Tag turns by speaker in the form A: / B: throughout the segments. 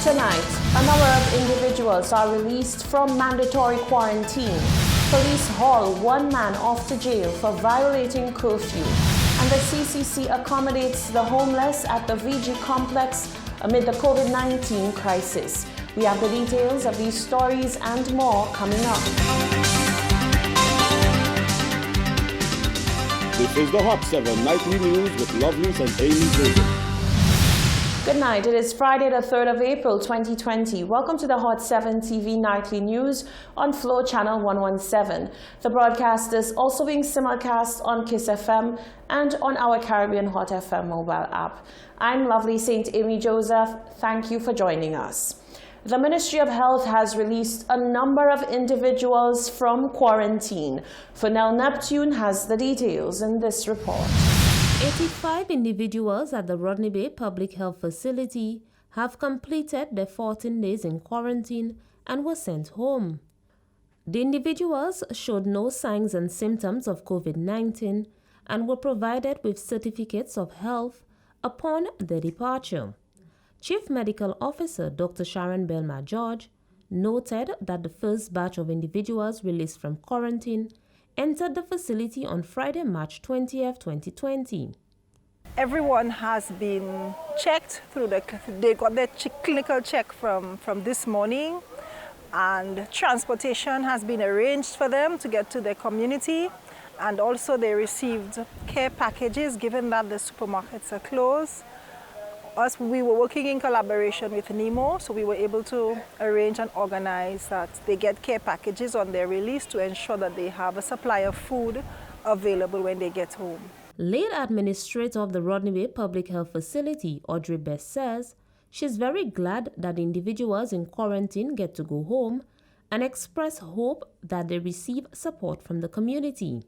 A: Tonight, a number of individuals are released from mandatory quarantine. Police haul one man off to jail for violating curfew. And the CCC accommodates the homeless at the VG complex amid the COVID-19 crisis. We have the details of these stories and more coming up.
B: This is the Hot 7 Nightly News with Lovelace and Amy Joseph.
A: Good night. It is Friday, the 3rd of April, 2020. Welcome to the Hot 7 TV Nightly News on Flow Channel 117. The broadcast is also being simulcast on Kiss FM and on our Caribbean Hot FM mobile app. I'm Lovely St. Amy Joseph. Thank you for joining us. The Ministry of Health has released a number of individuals from quarantine. Fernell Neptune has the details in this report.
C: 85 individuals at the Rodney Bay Public Health Facility have completed their 14 days in quarantine and were sent home. The individuals showed no signs and symptoms of COVID-19 and were provided with certificates of health upon their departure. Chief Medical Officer Dr. Sharon Belma George noted that the first batch of individuals released from quarantine entered the facility on Friday, March 20th, 2020.
D: Everyone has been checked through they got their clinical check from this morning, and transportation has been arranged for them to get to their community, and also they received care packages given that the supermarkets are closed. We were working in collaboration with NEMO, so we were able to arrange and organize that they get care packages on their release to ensure that they have a supply of food available when they get home.
C: Lead Administrator of the Rodney Bay Public Health Facility, Audrey Best, says she's very glad that individuals in quarantine get to go home and express hope that they receive support from the community.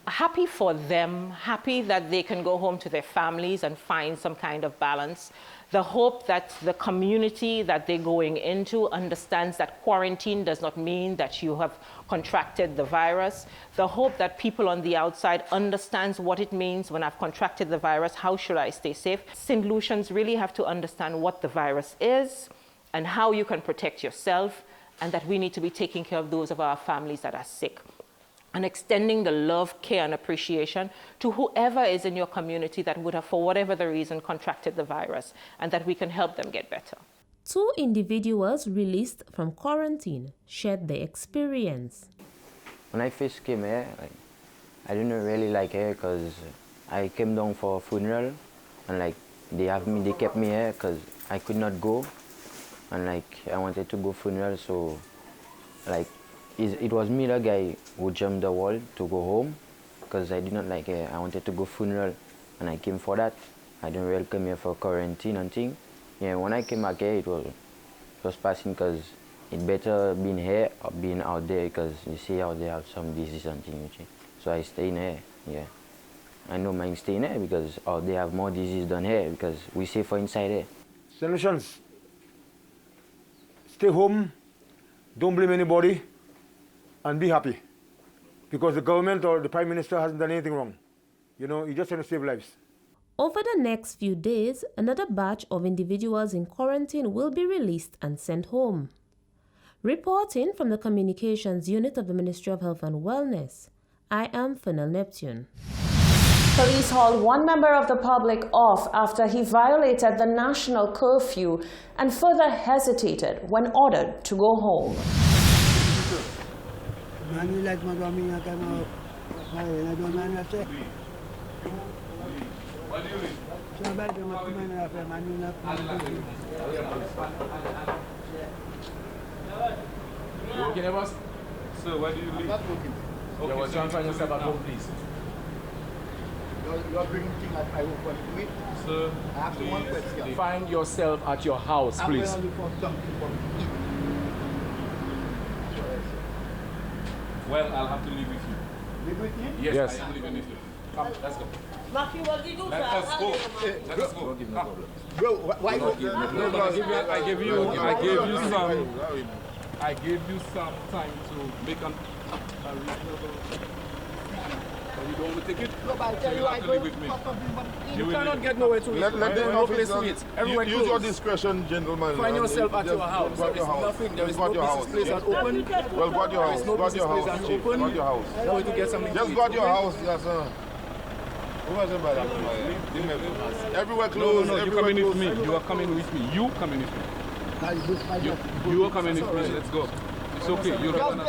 E: Happy for them, happy that they can go home to their families and find some kind of balance. The hope that the community that they're going into understands that quarantine does not mean that you have contracted the virus. The hope that people on the outside understands what it means when I've contracted the virus, how should I stay safe? St. Lucians really have to understand what the virus is and how you can protect yourself, and that we need to be taking care of those of our families that are sick, and extending the love, care, and appreciation to whoever is in your community that would have, for whatever the reason, contracted the virus, and that we can help them get better.
C: 2 individuals released from quarantine shared their experience.
F: When I first came here, I didn't really like here because I came down for a funeral, and they kept me here because I could not go, and I wanted to go funeral, so it was me, the guy who jumped the wall to go home because I did not like it. I wanted to go funeral and I came for that. I didn't really come here for quarantine and thing. Yeah, when I came back here, it was passing because it better being here or being out there because you see out there have some disease and thing. So I stay in here, yeah. I don't mind staying here because out there have more disease than here because we safer inside here.
G: Solutions. Stay home, don't blame anybody, and be happy, because the government or the Prime Minister hasn't done anything wrong. You know, you just want to save lives.
C: Over the next few days, another batch of individuals in quarantine will be released and sent home. Reporting from the Communications Unit of the Ministry of Health and Wellness, I am Fernell Neptune.
A: Police hauled one member of the public off after he violated the national curfew and further hesitated when ordered to go home.
H: Okay, boss. So, where do you live? Okay, what's your find yourself at home, please?
I: You're bringing things that I will want to eat.
H: Sir,
I: I have one question.
H: Find yourself at your house, please.
I: I'm going to look for something for me to eat.
H: Well, I'll have to live with you.
I: Live with you?
H: Yes. I am living with you. Come, let's go. Let us go. Let us go.
I: Bro, why
H: I gave you some time to make a reasonable. You don't want to take it?
I: No, but I
H: So
I: tell
H: you
I: you, I
H: have to
I: go
H: live with me.
I: You
H: You will
I: cannot
H: live
I: get nowhere to
J: Let
I: eat.
J: the
I: There is no place to
J: officer
I: eat. Everywhere
J: use your
I: closed.
J: discretion, gentlemen.
I: Find
J: and
I: yourself at
J: just
I: your house.
J: go
I: There
J: at your
I: is
J: house.
I: nothing. There is
J: Just go
I: no
J: at your house.
I: place that's open.
J: Well, go at your
I: There
J: house.
I: is no
J: Go at your
I: place
J: house,
I: that's
J: chief.
I: open.
J: Go at your house.
I: Going to get something to
J: Just
I: eat.
J: go at your
I: okay?
J: house, yes, sir. Everywhere
H: No,
J: closed.
H: no, you
J: everywhere
H: coming with
J: closed.
H: me. You are coming with me. You coming with me. You are coming with me. Let's go. It's okay. You're not gonna...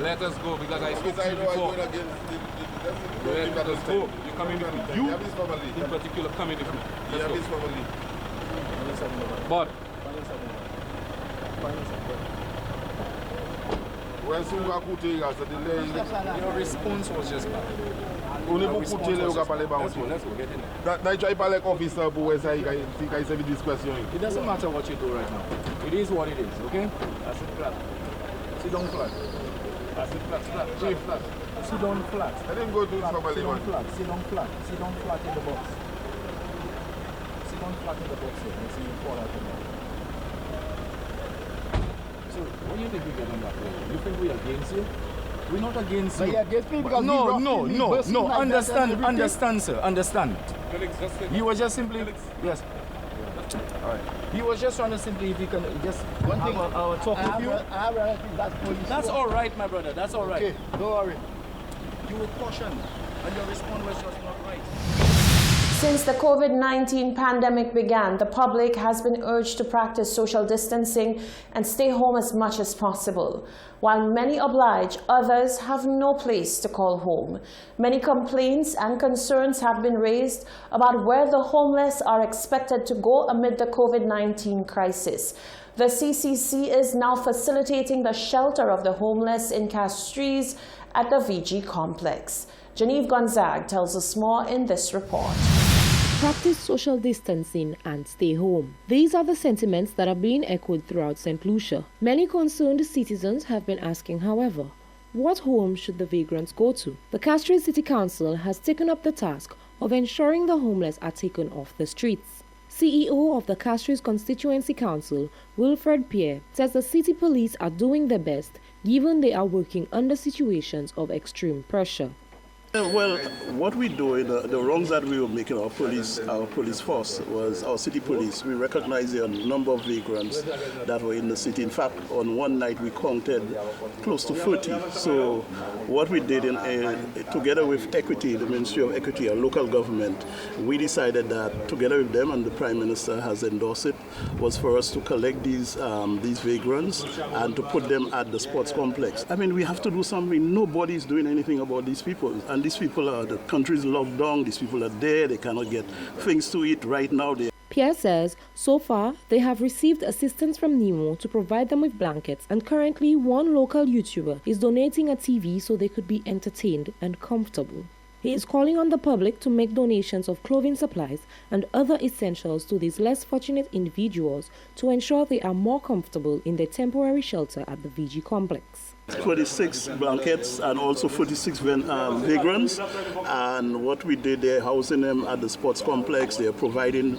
H: Let us go because I spoke to you before. Let us go. You're coming with me. You, in particular, coming with me. Let's go. But
J: Well, soon we are cutting, so delay.
I: Your response was just bad.
J: Only pour couper les gars parler
I: Let's go, get in there.
J: That try parler avec officer pour essayer qu'il se discrétion.
I: It doesn't matter what you do right now. It is what it is, okay? That's it flat. Sit down flat. That's it flat, flat, flat. Sit down flat.
J: Let him go do
I: Flat.
J: somebody.
I: Sit down flat, sit down flat. Sit down flat in the box. Sit down flat in the box here. Let's see you fall out of there. So, what do you think we're getting that way? You think we're against you? We're not against you. But you're against me because no. Understand, sir. Understand. You were just simply, yes. All right. He was just trying to simply, if you can just one thing, talk with you. I have relatives that's police. That's all right, my brother. That's all right. Okay, don't worry. You were cautioned, and your response was just not right.
A: Since the COVID-19 pandemic began, the public has been urged to practice social distancing and stay home as much as possible. While many oblige, others have no place to call home. Many complaints and concerns have been raised about where the homeless are expected to go amid the COVID-19 crisis. The CCC is now facilitating the shelter of the homeless in Castries at the VG complex. Genevieve Gonzague tells us more in this report.
C: Practice social distancing and stay home. These are the sentiments that are being echoed throughout St. Lucia. Many concerned citizens have been asking, however, what home should the vagrants go to? The Castries City Council has taken up the task of ensuring the homeless are taken off the streets. CEO of the Castries Constituency Council, Wilfred Pierre, says the city police are doing their best given they are working under situations of extreme pressure.
K: Well, what we do in the wrongs that we were making our police force was our city police. We recognized the number of vagrants that were in the city. In fact, on one night we counted close to 30. So what we did together with Equity, the Ministry of Equity, our local government, we decided that together with them, and the Prime Minister has endorsed it, was for us to collect these vagrants and to put them at the sports complex. I mean, we have to do something. Nobody is doing anything about these people. And these people the country's locked down, these people are there, they cannot get things to eat right now.
C: Pierre says, so far, they have received assistance from Nemo to provide them with blankets, and currently one local YouTuber is donating a TV so they could be entertained and comfortable. He is calling on the public to make donations of clothing supplies and other essentials to these less fortunate individuals to ensure they are more comfortable in their temporary shelter at the VG complex.
K: 46 blankets and also 46 vagrants, and what we did, they're housing them at the sports complex. They're providing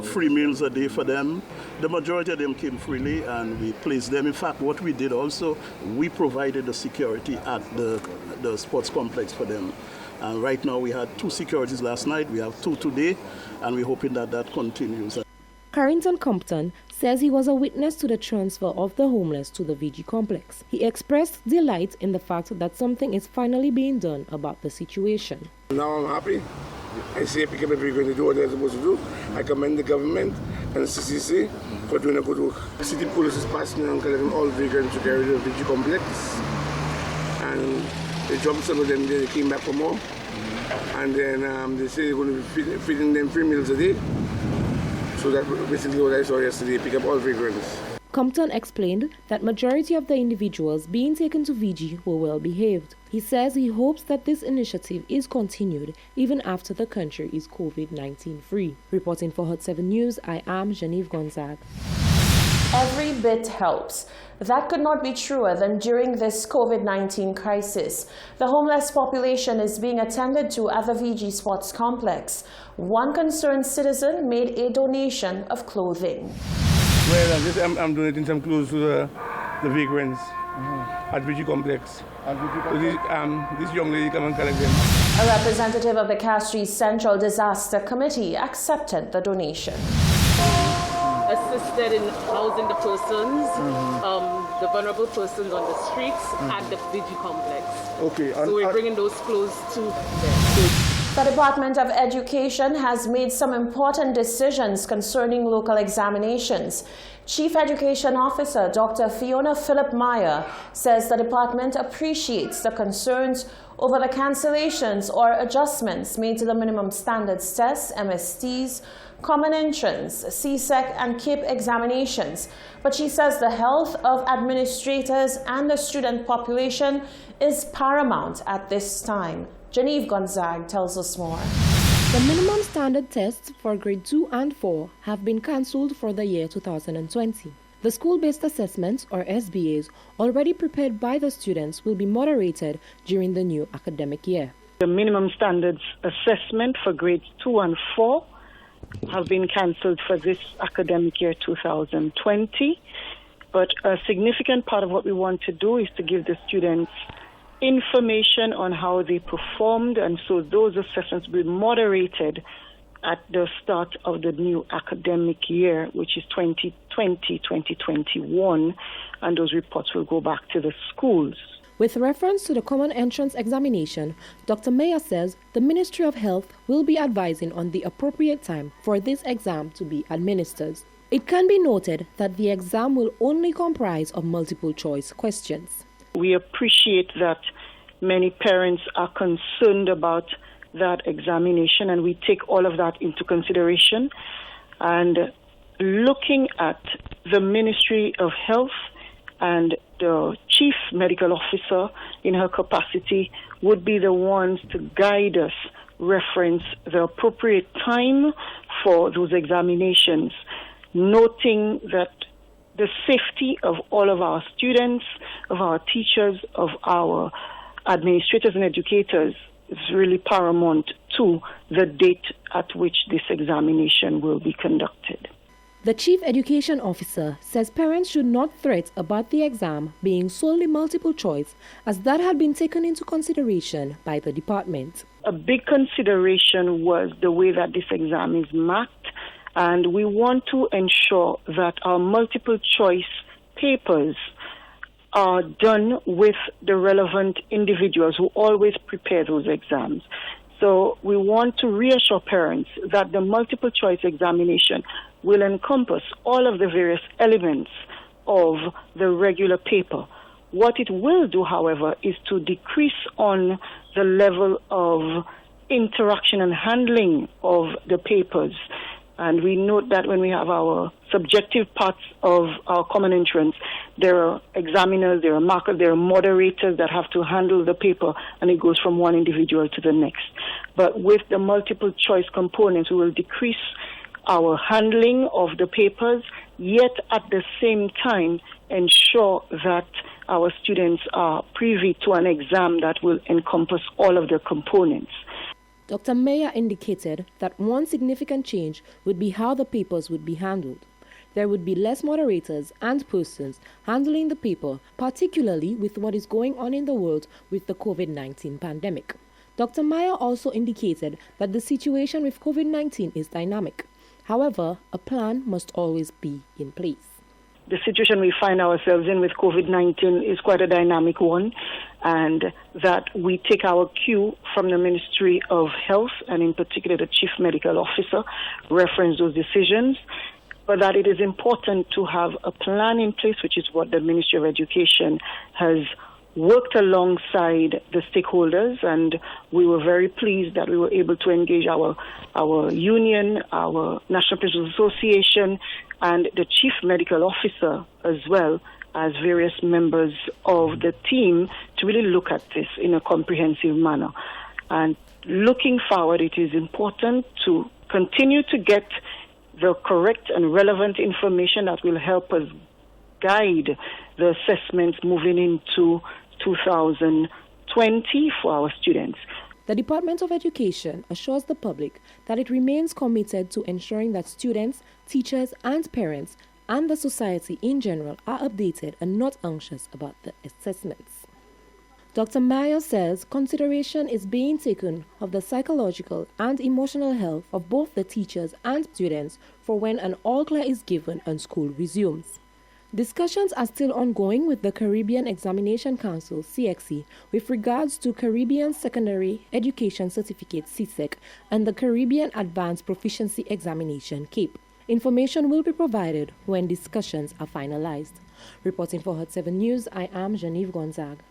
K: free meals a day for them. The majority of them came freely and we placed them. In fact, what we did also, we provided the security at the sports complex for them. And right now we had 2 securities last night, we have 2 today, and we're hoping that that continues.
C: Carrington Compton says he was a witness to the transfer of the homeless to the VG complex. He expressed delight in the fact that something is finally being done about the situation.
L: Now I'm happy. I see people are going to do what they're supposed to do. I commend the government and the CCC for doing a good work. City police is passing and collecting all vehicles to carry to the VG complex. And they jumped some of them, they came back for more. And then they say they're going to be feeding them 3 meals a day. So that's basically what I saw yesterday, pick up all vagrants.
C: Compton explained that majority of the individuals being taken to VG were well behaved. He says he hopes that this initiative is continued even after the country is COVID-19 free. Reporting for Hot 7 News, I am Genevieve Gonzague.
A: Every bit helps. That could not be truer than during this COVID-19 crisis. The homeless population is being attended to at the VG Sports Complex. One concerned citizen made a donation of clothing.
L: Well, I'm donating some clothes to the vagrants at VG Complex. So this young lady come and collect them.
A: A representative of the Castries Central Disaster Committee accepted the donation.
M: Assisted in housing the persons, the vulnerable persons on the streets at the VG Complex.
L: Okay.
M: So we're bringing those clothes to them.
A: The Department of Education has made some important decisions concerning local examinations. Chief Education Officer Dr. Fiona Philip-Meyer says the department appreciates the concerns over the cancellations or adjustments made to the minimum standards tests, MSTs, Common Entrance, CSEC and CAPE examinations. But she says the health of administrators and the student population is paramount at this time. Genevieve Gonzague tells us more.
N: The minimum standard tests for grade 2 and 4 have been cancelled for the year 2020. The school-based assessments, or SBAs, already prepared by the students will be moderated during the new academic year.
O: The minimum standards assessment for grades 2 and 4 have been cancelled for this academic year 2020. But a significant part of what we want to do is to give the students information on how they performed, and so those assessments will be moderated at the start of the new academic year, which is 2020-2021, and those reports will go back to the schools.
N: With reference to the Common Entrance examination, Dr. Meyer says the Ministry of Health will be advising on the appropriate time for this exam to be administered. It can be noted that the exam will only comprise of multiple choice questions.
O: We appreciate that many parents are concerned about that examination, and we take all of that into consideration. And looking at the Ministry of Health and the Chief Medical Officer in her capacity would be the ones to guide us, reference the appropriate time for those examinations, noting that the safety of all of our students, of our teachers, of our administrators and educators is really paramount to the date at which this examination will be conducted.
N: The Chief Education Officer says parents should not fret about the exam being solely multiple choice, as that had been taken into consideration by the department.
O: A big consideration was the way that this exam is marked, and we want to ensure that our multiple choice papers are done with the relevant individuals who always prepare those exams. So we want to reassure parents that the multiple choice examination will encompass all of the various elements of the regular paper. What it will do, however, is to decrease on the level of interaction and handling of the papers. And we note that when we have our subjective parts of our Common Entrance, there are examiners, there are markers, there are moderators that have to handle the paper, and it goes from one individual to the next. But with the multiple choice components, we will decrease our handling of the papers, yet at the same time ensure that our students are privy to an exam that will encompass all of the components.
N: Dr. Meyer indicated that one significant change would be how the papers would be handled. There would be less moderators and persons handling the paper, particularly with what is going on in the world with the COVID-19 pandemic. Dr. Meyer also indicated that the situation with COVID-19 is dynamic. However, a plan must always be in place.
O: The situation we find ourselves in with COVID-19 is quite a dynamic one, and that we take our cue from the Ministry of Health, and in particular the Chief Medical Officer, reference those decisions, but that it is important to have a plan in place, which is what the Ministry of Education has worked alongside the stakeholders, and we were very pleased that we were able to engage our union, our National Principals Association, and the Chief Medical Officer as well as various members of the team to really look at this in a comprehensive manner. And looking forward, it is important to continue to get the correct and relevant information that will help us guide the assessments moving into 2020 for our students.
N: The Department of Education assures the public that it remains committed to ensuring that students, teachers, and parents and the society in general are updated and not anxious about the assessments. Dr. Meyer says consideration is being taken of the psychological and emotional health of both the teachers and students for when an all-clear is given and school resumes. Discussions are still ongoing with the Caribbean Examination Council, CXC, with regards to Caribbean Secondary Education Certificate, CSEC, and the Caribbean Advanced Proficiency Examination, CAPE. Information will be provided when discussions are finalized. Reporting for Hot 7 News, I am Genevieve Gonzague.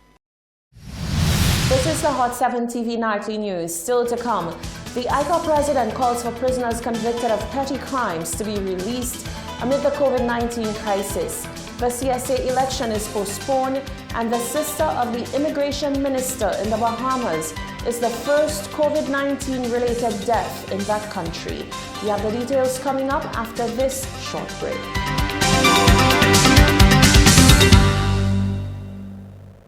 A: This is the Hot 7 TV Nightly News. Still to come, the ICOR president calls for prisoners convicted of petty crimes to be released amid the COVID-19 crisis. The CSA election is postponed, and the sister of the immigration minister in the Bahamas is the first COVID-19 related death in that country. We have the details coming up after this short break.